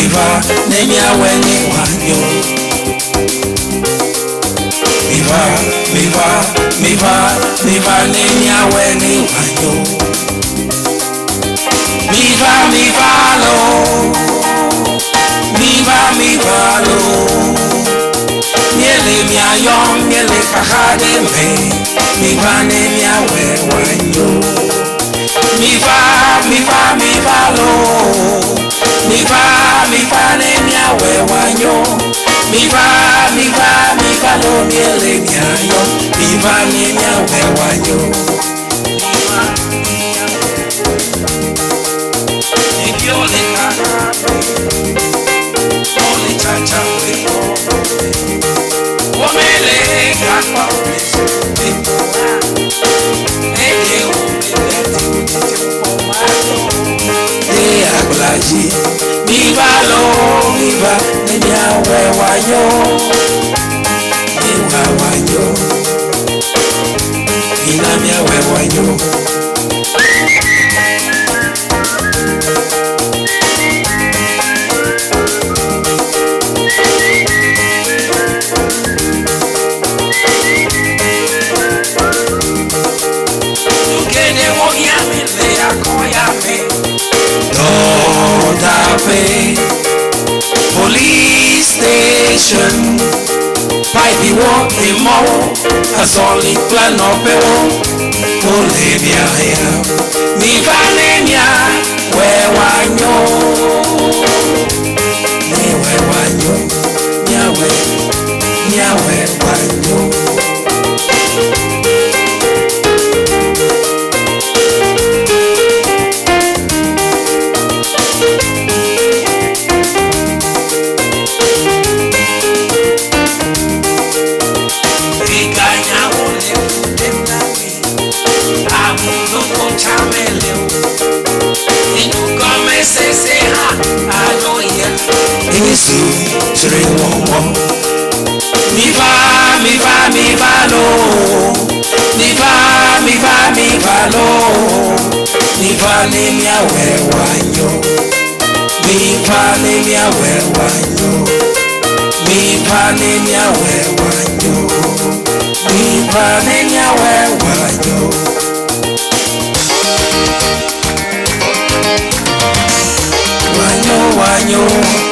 Viva Nemia Weni Wanyo. Viva, viva, viva, viva Nemia Weni Wanyo. Viva, viva lo. Viva, viva lo. Miele mia yom, miele kahade me. Viva Nemia Weni Wanyo. Viva, viva, viva lo. Viva, viva Nemia Weni Wanyo. Viva, viva, viva lo miele mia yo. Viva Nemia Weni Wanyo. Viva, if you only only chacha we womele kakwa Viva lo, viva Nemia Weni Wanyo. Viva Wanyo. Viva Nemia Weni Wanyo. Tukene wo yame le akoyame. Police station, pipe walk the mall, a solid plan of pewo. Olivia here, Viva Nemia Weni Wanyo. Weni Wanyo, Nemia Weni Wanyo. Viva, viva, viva lo. Viva, viva, viva lo. Viva Nemia Weni Wanyo. Viva Nemia Weni Wanyo. Viva Nemia Weni Wanyo. Viva Nemia Weni Wanyo. Wanyo, wanyo.